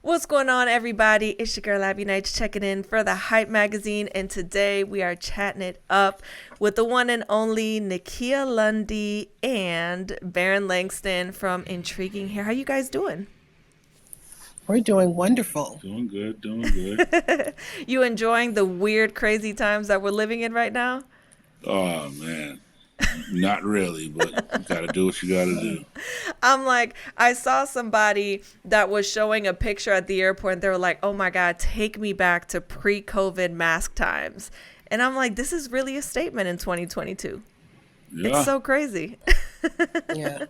What's going on, everybody? It's your girl Abbie Nights checking in for the Hype Magazine, and today we are chatting it up with the one and only Nikia Londy and Baron Langston from Intriguing Hair. How you guys doing? We're doing wonderful. Doing good, doing good. You enjoying the weird, crazy times that we're living in right now? Oh man, not really, but you got to do what you got to do. I'm like, I saw somebody that was showing a picture at the airport, and they were like, "Oh my God, take me back to pre-COVID mask times." And I'm like, this is really a statement in 2022. It's Yeah, so crazy. Yeah.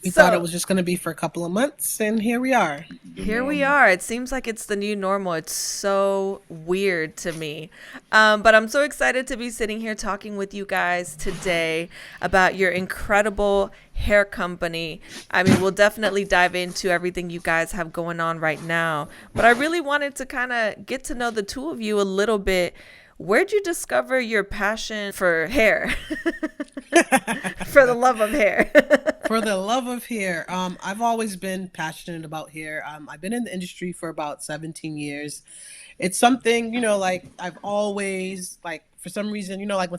We thought it So was just going to be for a couple of months, and here we are. the here we normal. are. It seems like it's the new normal. It's so weird to me. But I'm so excited to be sitting here talking with you guys today about your incredible hair company. I mean, we'll definitely dive into everything you guys have going on right now. But I really wanted to kind of get to know the two of you a little bit. Where'd you discover your passion for hair? For the love of hair. For the love of hair, I've always been passionate about hair. I've been in the industry for about 17 years. It's something, like I've always, like, for some reason, like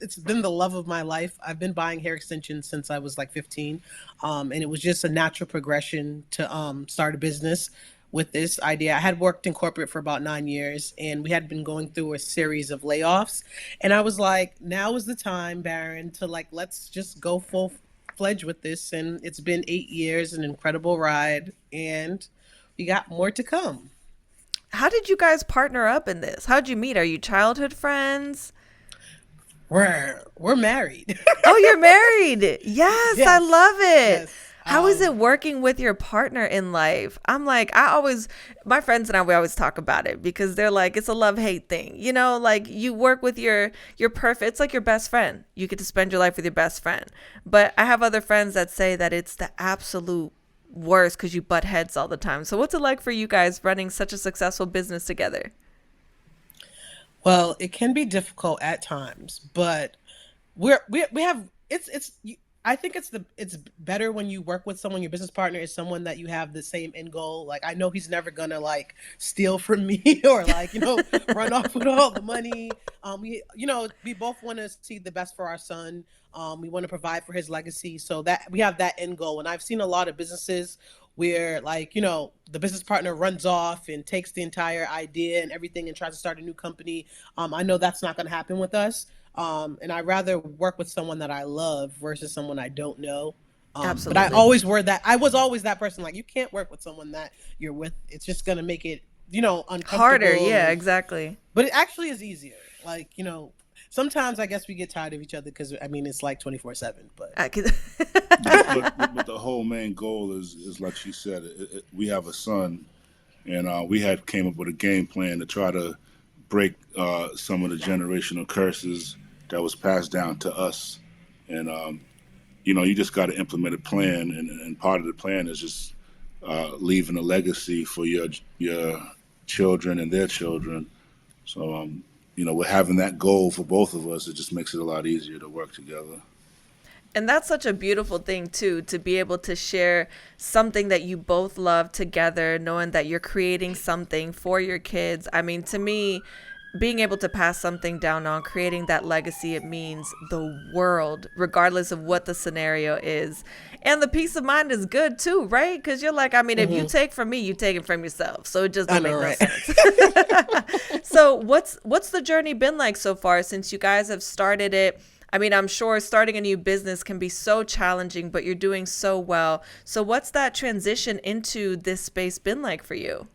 it's been the love of my life. I've been buying hair extensions since I was like 15. And it was just a natural progression to start a business with this idea. I had worked in corporate for about 9 years, and we had been going through a series of layoffs. And I was like, now is the time, Baron, to like, let's just go full fledged with this. And it's been 8 years, an incredible ride, and we got more to come. How did you guys partner up in this? How'd you meet? Are you childhood friends? We're married. Oh, you're married. Yes, I Yes. love it. Yes. How is it working with your partner in life? I'm like, my friends and I, we always talk about it because they're like, it's a love hate thing. Like you work with your perfect, it's like your best friend. You get to spend your life with your best friend. But I have other friends that say that it's the absolute worst because you butt heads all the time. So what's it like for you guys running such a successful business together? Well, it can be difficult at times, but we have I think it's better when you work with someone. Your business partner is someone that you have the same end goal. Like, I know he's never gonna like steal from me or like run off with all the money. We both want to see the best for our son. We want to provide for his legacy, so that we have that end goal. And I've seen a lot of businesses where, like, the business partner runs off and takes the entire idea and everything and tries to start a new company. I know that's not going to happen with us. And I rather work with someone that I love versus someone I don't know. But Absolutely. I was always that person. Like, you can't work with someone that you're with. It's just going to make it, Harder. uncomfortable. Yeah, And, exactly. but it actually is easier. Like, sometimes I guess we get tired of each other because, I mean, it's like 24/7, but I could. But the whole main goal is like she said. We have a son, and we had came up with a game plan to try to break some of the generational curses that was passed down to us. And you just got to implement a plan, and part of the plan is just leaving a legacy for your children and their children. So, with having that goal for both of us, it just makes it a lot easier to work together. And that's such a beautiful thing, too, to be able to share something that you both love together, knowing that you're creating something for your kids. I mean, to me, being able to pass something down on creating that legacy, it means the world, regardless of what the scenario is. And the peace of mind is good, too, right? Because you're like, I mean, if you mhm, take from me, you take it from yourself. So it just I don't know, make no right? sense. So what's the journey been like so far since you guys have started it? I mean, I'm sure starting a new business can be so challenging, but you're doing so well. So what's that transition into this space been like for you?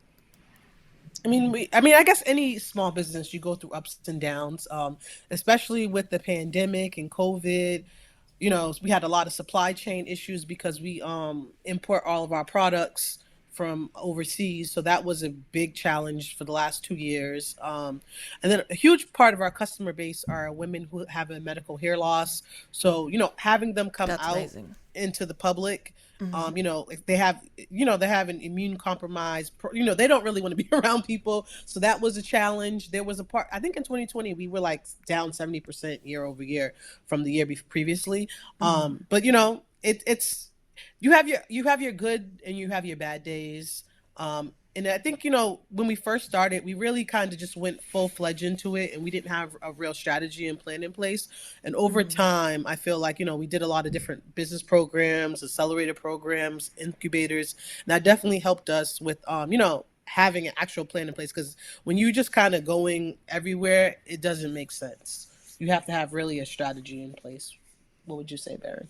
I guess any small business, you go through ups and downs, especially with the pandemic and COVID. We had a lot of supply chain issues because we import all of our products from overseas. So that was a big challenge for the last 2 years. And then a huge part of our customer base are women who have a medical hair loss. So, having them come That's out amazing. into the public, Hmm. if they have an immune compromised, they don't really want to be around people. So that was a challenge. There was a part, I think in 2020, we were like down 70% year over year from the year previously. Hmm. But it's, you have your good and you have your bad days. And I think, when we first started, we really kind of just went full fledged into it, and we didn't have a real strategy and plan in place. And over Mm-hmm. time, I feel like, we did a lot of different business programs, accelerator programs, incubators. And that definitely helped us with, having an actual plan in place. Because when you just kind of going everywhere, it doesn't make sense. You have to have really a strategy in place. What would you say, Barry?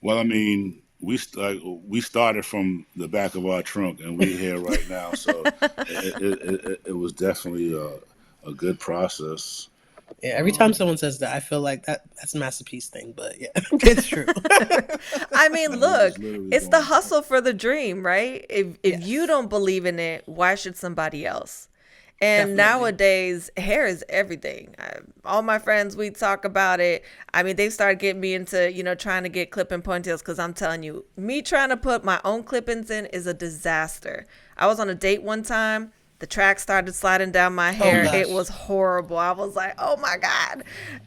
Well, I mean, we started from the back of our trunk, and we're here right now. So it was definitely a good process. Yeah, every time Um, someone says that, I feel like that's a masterpiece thing, but yeah, it's true. I mean, we was look, literally it's the going back. hustle for the dream, right? If you Yes, don't believe in it, why should somebody else? And definitely. nowadays, hair is everything. All my friends, we talk about it. I mean, they started getting me into, trying to get clip-in ponytails because I'm telling you, me trying to put my own clip-ins in is a disaster. I was on a date one time. The track started sliding down my Oh hair. It gosh. was horrible. I was like, oh my God.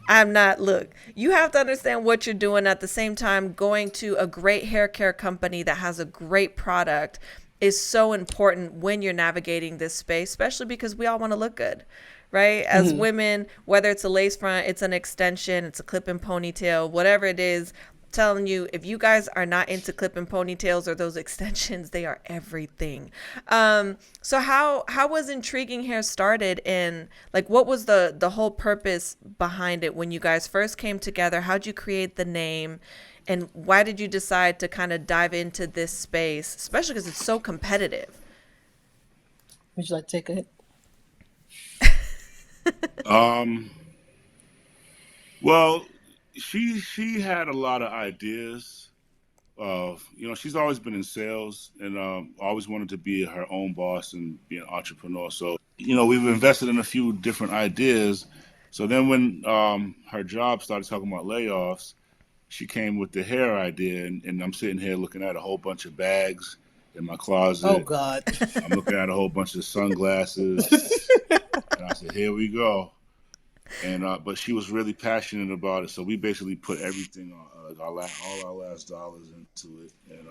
I'm not, look, you have to understand what you're doing at the same time. Going to a great hair care company that has a great product is so important when you're navigating this space, especially because we all want to look good, right? As Hmm. women, whether it's a lace front, it's an extension, it's a clip and ponytail, whatever it is, telling you if you guys are not into clip and ponytails or those extensions, they are everything. So how was intriguing hair started, and like what was the whole purpose behind it when you guys first came together? How'd you create the name, and why did you decide to kind of dive into this space, especially because it's so competitive? Would you like to take a hit? Um, well, she had a lot of ideas. She's always been in sales and always wanted to be her own boss and be an entrepreneur. So, we've invested in a few different ideas. So then when her job started talking about layoffs, she came with the hair idea, and I'm sitting here looking at a whole bunch of bags in my Oh closet. God. I'm looking at a whole bunch of sunglasses, and I said, "Here we go." And but she was really passionate about it, so we basically put everything on, like all our last dollars into it. And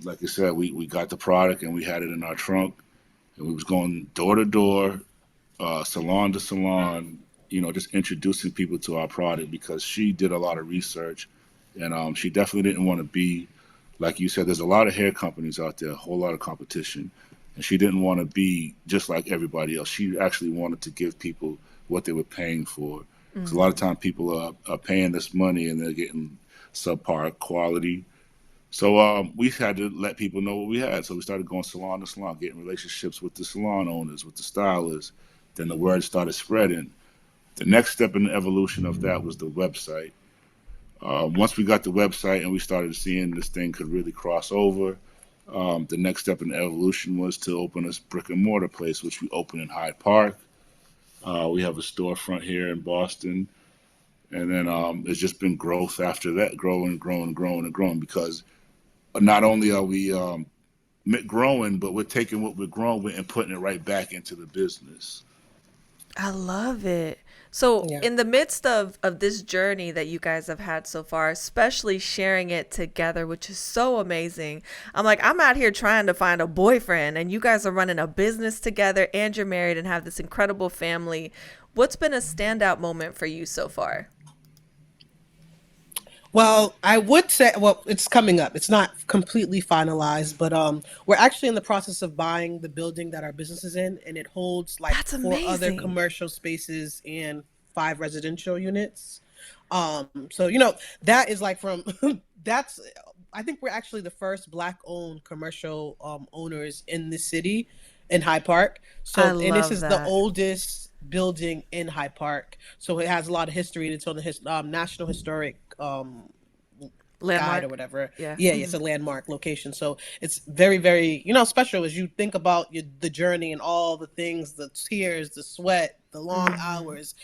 like I said, we got the product and we had it in our trunk, and we was going door to door, salon to salon, just introducing people to our product because she did a lot of research, and she definitely didn't want to be like you said. There's a lot of hair companies out there, a whole lot of competition, and she didn't want to be just like everybody else. She actually wanted to give people what they were paying for. Because a lot of Mm-hmm. times people are paying this money and they're getting subpar quality. So we had to let people know what we had. So we started going salon to salon, getting relationships with the salon owners, with the stylists. Then the word started spreading. The next step in the evolution of that was the website. Once we got the website and we started seeing this thing could really cross over, the next step in the evolution was to open a brick and mortar place, which we opened in Hyde Park. We have a storefront here in Boston. And then it's just been growth after that, growing, growing, growing, and growing. Because not only are we growing, but we're taking what we're growing with and putting it right back into the business. I love it. So, Yeah. in the midst of this journey that you guys have had so far, especially sharing it together, which is so amazing. I'm like, I'm out here trying to find a boyfriend, and you guys are running a business together, and you're married and have this incredible family. What's been a standout moment for you so far? Well, I would say, well, it's coming up. It's not completely finalized, but we're actually in the process of buying the building that our business is in, and it holds like That's four other amazing. commercial spaces and five residential units. So that is like from that's. I think we're actually the first black-owned commercial owners in the city in Hyde Park. I So, and this love is the that. oldest building in Hyde Park. So it has a lot of history. It's on the National Historic guide or Landmark. whatever. Yeah. Yeah, it's Hmm. a landmark location. So it's very, very, special as you think about the journey and all the things, the tears, the sweat, the long Hmm. hours.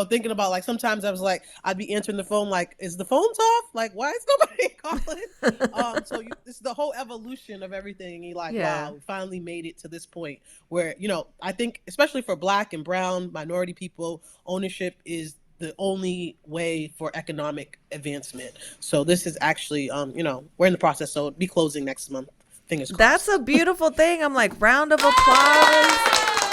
Thinking about like sometimes I was like, I'd be answering the phone like, is the phone's off? Like, why is nobody calling? So it's the whole evolution of everything. And you're like, Yeah. wow, we finally made it to this point where I think especially for Black and Brown minority people, ownership is the only way for economic advancement. So this is actually, we're in the process. So it'll be closing next month. Fingers That's crossed. a beautiful thing. I'm like, round of applause.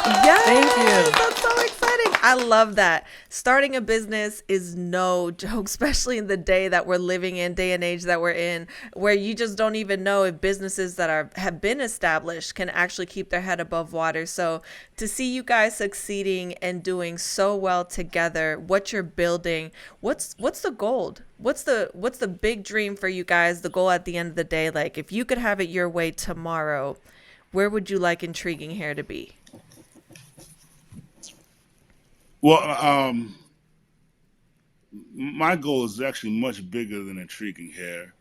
Thank Yes, you. that's so exciting. I love that. Starting a business is no joke, especially in the day that we're living in, day and age that we're in, where you just don't even know if businesses that are have been established can actually keep their head above water. So to see you guys succeeding and doing so well together, what you're building, what's the goal? What's the big dream for you guys? The goal at the end of the day, like if you could have it your way tomorrow, where would you like Intriguing Hair to be? Well, my goal is actually much bigger than Intriguing Hair.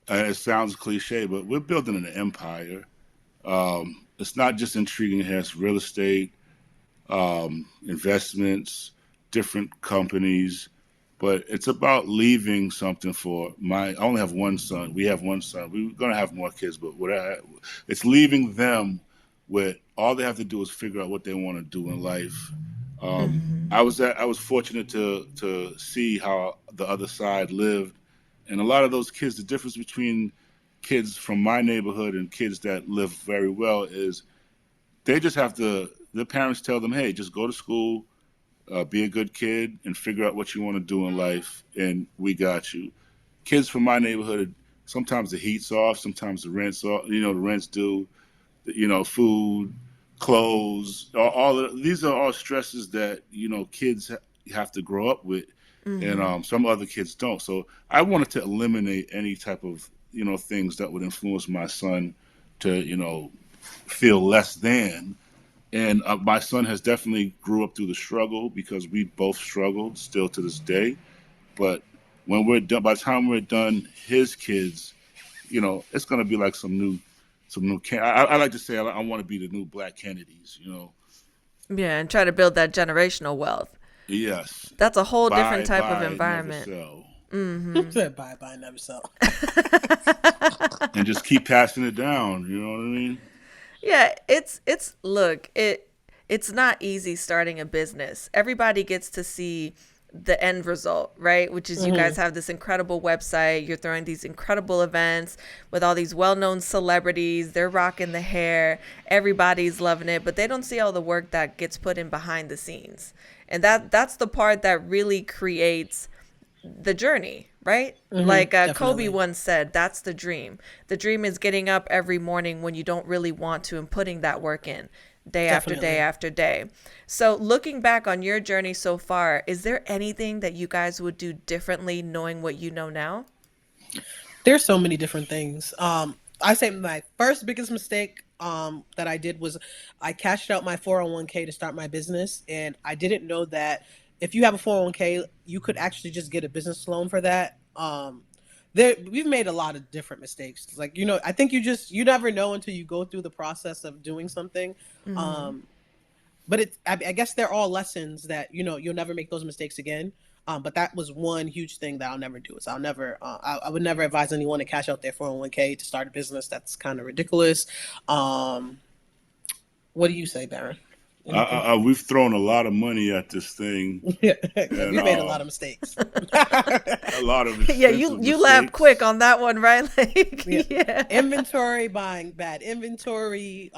It sounds cliche, but we're building an empire. It's not just Intriguing Hair; it's real estate, investments, different companies. But it's about leaving something for my. I only have one son. We have one son. We're gonna have more kids, but it's leaving them with all they have to do is figure out what they want to do in life. I was fortunate to see how the other side lived, and a lot of those kids. The difference between kids from my neighborhood and kids that live very well is they just have to. Their parents tell them, "Hey, just go to school, be a good kid, and figure out what you want to do in life, and we got you." Kids from my neighborhood, sometimes the heat's off, sometimes the rent's off. The rent's due. Food, clothes, all of, these are all stresses that kids have to grow up with, and some other kids don't. So I wanted to eliminate any type of things that would influence my son to feel less than. And my son has definitely grew up through the struggle because we both struggled still to this day. But when we're done, by the time we're done, his kids, it's gonna be like I like to say I want to be the new Black Kennedys. Yeah, and try to build that generational wealth. Yes, That's a whole different type of buy, never environment. sell, Said bye bye, never sell. and just keep passing it down. You know what I mean? Yeah, it's look, it's not easy starting a business. Everybody gets to see the end result, right? Which is you guys have this incredible website, you're throwing these incredible events with all these well-known celebrities, they're rocking the hair, everybody's loving it, but they don't see all the work that gets put in behind the scenes. And that's the part that really creates the journey, right? Like Kobe Definitely. once said, that's the dream. The dream is getting up every morning when you don't really want to and putting that work in day after day Definitely. after day. So, looking back on your journey so far, is there anything that you guys would do differently knowing what you know now? There's so many different things. I say my first biggest mistake that I did was I cashed out my 401k to start my business, and I didn't know that if you have a 401k, you could actually just get a business loan for that. We've made a lot of different mistakes. Like I think you never know until you go through the process of doing something. Um, but I guess they're all lessons that you'll never make those mistakes again. But that was one huge thing that I'll never do. Is I'll never I would never advise anyone to cash out their 401k to start a business. That's kind of ridiculous. Um, what do you say, Baron? Anything? We've thrown a lot of money at this thing, Yeah, and we've made a lot of mistakes. a lot of Yeah, expensive you laughed quick mistakes. on that one, right? Like, Yeah. yeah. Inventory, buying bad inventory.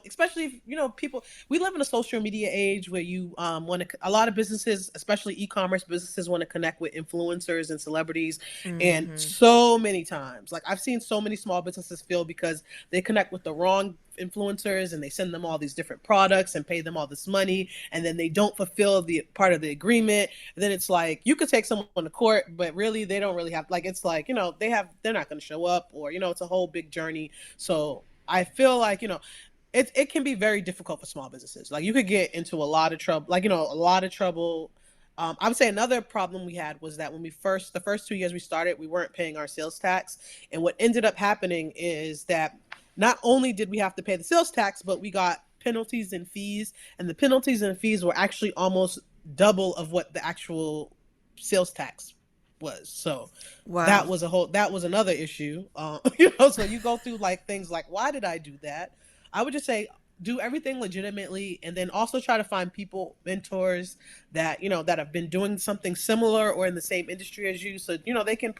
Especially if, people, we live in a social media age where you want to, a lot of businesses, especially e-commerce businesses, want to connect with influencers and celebrities. And so many times, like I've seen so many small businesses fail because they connect with the wrong influencers and they send them all these different products and pay them all this money, and then they don't fulfill the part of the agreement. And then it's like you could take someone to court, but really they don't really have, like, it's like they're not going to show up, or it's a whole big journey. So I feel like it can be very difficult for small businesses. Like you could get into a lot of trouble, like a lot of trouble. I would say another problem we had was that when the first 2 years we started, we weren't paying our sales tax. And what ended up happening is that not only did we have to pay the sales tax, but we got penalties and fees. And the penalties and fees were actually almost double of what the actual sales tax was. So Wow. that was another issue. So you go through like things like, why did I do that? I would just say do everything legitimately, and then also try to find people, mentors that that have been doing something similar or in the same industry as you, so they can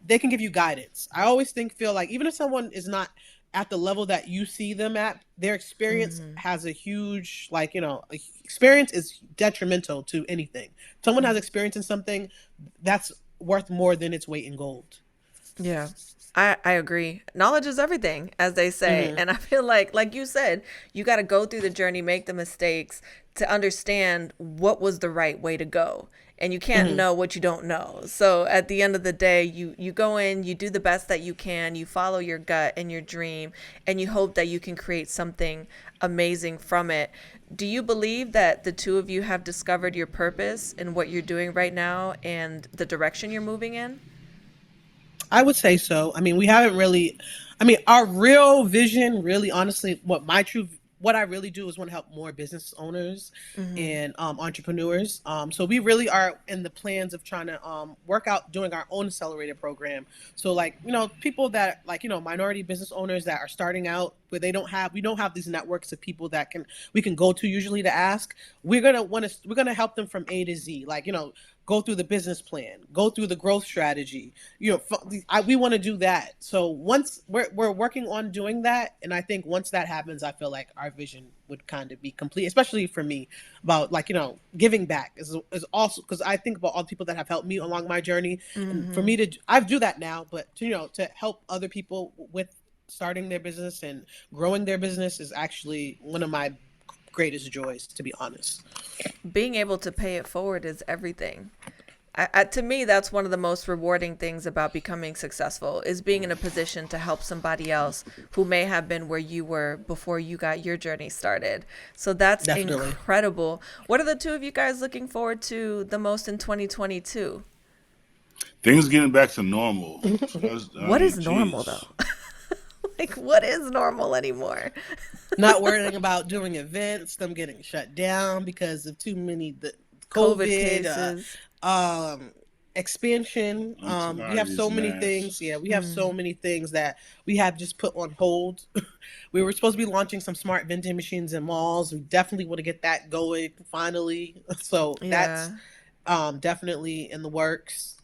they can give you guidance. I always feel like even if someone is not at the level that you see them at, their experience has a huge, like, experience is detrimental to anything. Someone has experience in something that's worth more than its weight in gold. Yeah. I agree. Knowledge is everything, as they say. Mm-hmm. And I feel like you said, you got to go through the journey, make the mistakes to understand what was the right way to go. And you can't Mm-hmm. know what you don't know. So at the end of the day, you go in, you do the best that you can, you follow your gut and your dream, and you hope that you can create something amazing from it. Do you believe that the two of you have discovered your purpose in what you're doing right now and the direction you're moving in? I would say so. I mean, we haven't really. I mean, our real vision, really, honestly, what I really do is want to help more business owners and entrepreneurs. So we really are in the plans of trying to work out doing our own accelerator program. So like people that like minority business owners that are starting out where we don't have these networks of people that we can go to usually to ask. We're gonna help them from A to Z. Like go through the business plan, go through the growth strategy. We want to do that. So once we're working on doing that, and I think once that happens, I feel like our vision would kind of be complete, especially for me about like giving back is also because I think about all the people that have helped me along my journey, and for me I do that now, but to help other people with starting their business and growing their business is actually one of my greatest joys, to be honest. Being able to pay it forward is everything. To me, that's one of the most rewarding things about becoming successful is being in a position to help somebody else who may have been where you were before you got your journey started. So that's Definitely. incredible. What are the two of you guys looking forward to the most in 2022? Things getting back to normal. I What mean, is normal geez. though? Like, what is normal anymore? Not worrying about doing events, them getting shut down because of too many the COVID COVID, cases. expansion. I'm We tired of have these so many masks. things. Yeah, we have so many things that we have just put on hold. We were supposed to be launching some smart vending machines in malls. We definitely want to get that going finally. So that's Yeah. definitely in the works.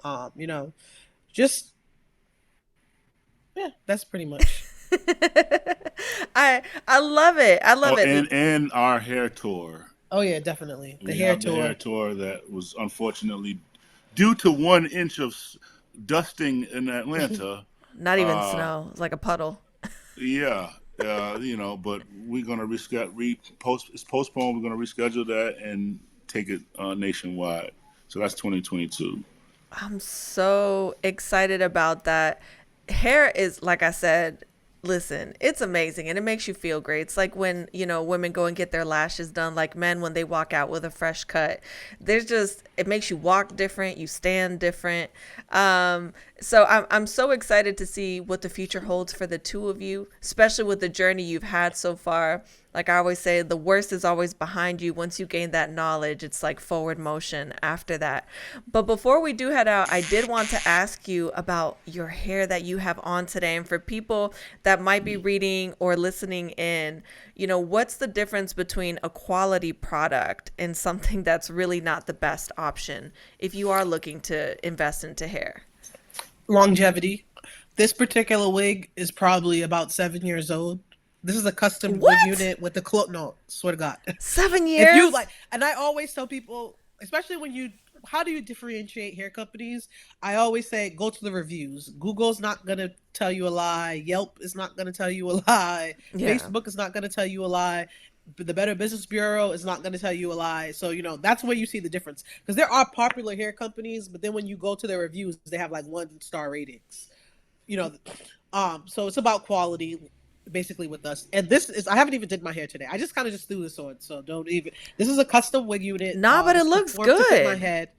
Just yeah, that's pretty much. I love it. I Oh, love it. and our hair tour. Oh yeah, definitely the We hair have the hair tour. tour that was unfortunately due to 1 inch of dusting in Atlanta. Not even Uh, snow. It's like a puddle. yeah, but we're gonna it's postponed. We're gonna reschedule that and take it nationwide. So that's 2022. I'm so excited about that. Hair is, like I said, listen, it's amazing and it makes you feel great. It's like when, women go and get their lashes done, like men when they walk out with a fresh cut. It makes you walk different, you stand different. So I'm so excited to see what the future holds for the two of you, especially with the journey you've had so far. Like I always say, the worst is always behind you. Once you gain that knowledge, it's like forward motion after that. But before we do head out, I did want to ask you about your hair that you have on today. And for people that might be reading or listening in, what's the difference between a quality product and something that's really not the best option if you are looking to invest into hair? Longevity. This particular wig is probably about 7 years old. This is a custom wig What? unit with the cloth. No, swear to God. 7 years? If you like, and I always tell people, especially how do you differentiate hair companies? I always say, go to the reviews. Google's not going to tell you a lie. Yelp is not going to tell you a lie. Yeah. Facebook is not going to tell you a lie. The Better Business Bureau is not going to tell you a lie. So, that's where you see the difference. Because there are popular hair companies, but then when you go to their reviews, they have like 1-star ratings. So it's about quality basically with us. And I haven't even did my hair today. I just kind of just threw this on. So don't even, this is a custom wig unit. Nah, but it It's looks conformed to fit my good. head.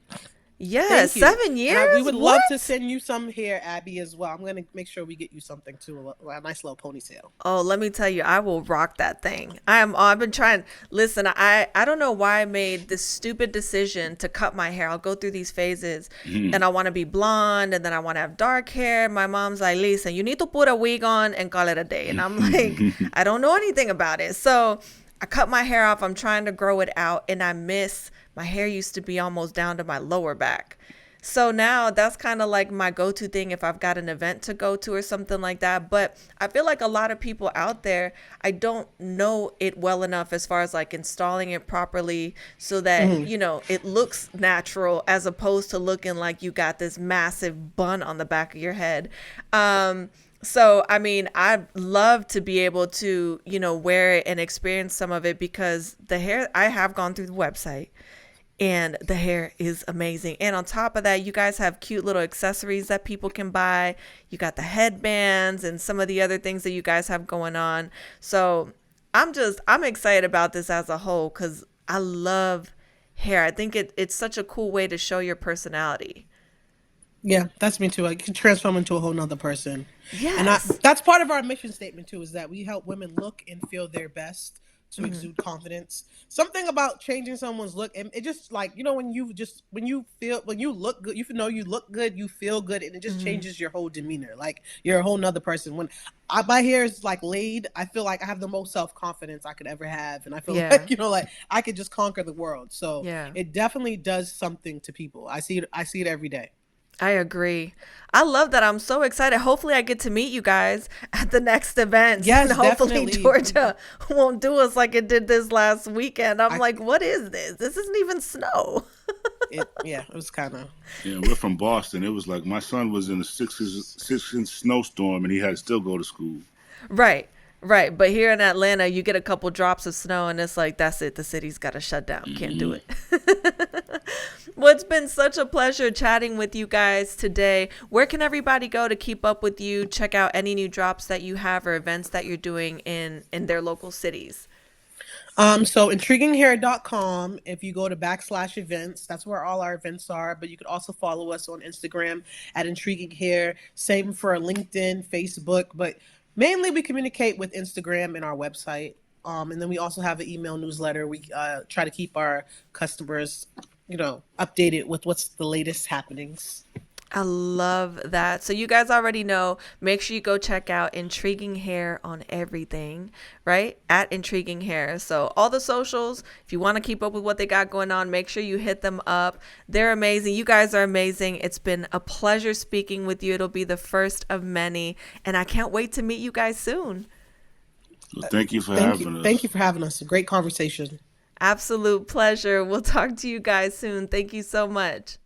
Yeah, Thank you. 7 years? We would love What? to send you some hair, Abbie, as well. I'm going to make sure we get you something too, a nice little ponytail. Oh, let me tell you, I will rock that thing. I've been trying. Listen, I don't know why I made this stupid decision to cut my hair. I'll go through these phases, and I want to be blonde, and then I want to have dark hair. My mom's like, "Listen, you need to put a wig on and call it a day." And I'm like, I don't know anything about it, so I cut my hair off. I'm trying to grow it out, and my hair used to be almost down to my lower back. So now that's kind of like my go-to thing if I've got an event to go to or something like that. But I feel like a lot of people out there, I don't know it well enough as far as like installing it properly so that, Hmm. it looks natural as opposed to looking like you got this massive bun on the back of your head. So, I mean, I'd love to be able to, wear it and experience some of it because the hair, I have gone through the website and the hair is amazing. And on top of that, you guys have cute little accessories that people can buy. You got the headbands and some of the other things that you guys have going on. So I'm excited about this as a whole because I love hair. I think it's such a cool way to show your personality. Yeah, that's me too. I can transform into a whole nother person. And Yes. that's part of our mission statement too, is that we help women look and feel their best to exude confidence. Something about changing someone's look, and it just like, when you look good, you look good, you feel good, and it just changes your whole demeanor. Like you're a whole nother person. When my hair is like laid, I feel like I have the most self-confidence I could ever have. And I feel Yeah. like, like I could just conquer the world. So Yeah. it definitely does something to people. I see it every day. I agree. I love that. I'm so excited. Hopefully, I get to meet you guys at the next event. And Yes, hopefully, definitely. Georgia won't do us like it did this last weekend. I'm I like, what is this? This isn't even snow. it was kind of. Yeah, we're from Boston. It was like my son was in a 6 inch snowstorm and he had to still go to school. Right, right. But here in Atlanta, you get a couple drops of snow, and it's like, that's it. The city's got to shut down. Can't do it. Well, it's been such a pleasure chatting with you guys today. Where can everybody go to keep up with you, check out any new drops that you have or events that you're doing in their local cities? So intriguinghair.com. If you go to /events, that's where all our events are. But you could also follow us on Instagram at Intriguing Hair. Same for LinkedIn, Facebook. But mainly we communicate with Instagram and our website. And then we also have an email newsletter. We try to keep our customers, updated with what's the latest happenings. I love that. So you guys already know, make sure you go check out Intriguing Hair on everything, right? At Intriguing Hair. So all the socials, if you want to keep up with what they got going on, make sure you hit them up. They're amazing. You guys are amazing. It's been a pleasure speaking with you. It'll be the first of many, and I can't wait to meet you guys soon. Well, thank you for Thank you. having Thank you us. for having us. A great conversation. Absolute pleasure. We'll talk to you guys soon. Thank you so much.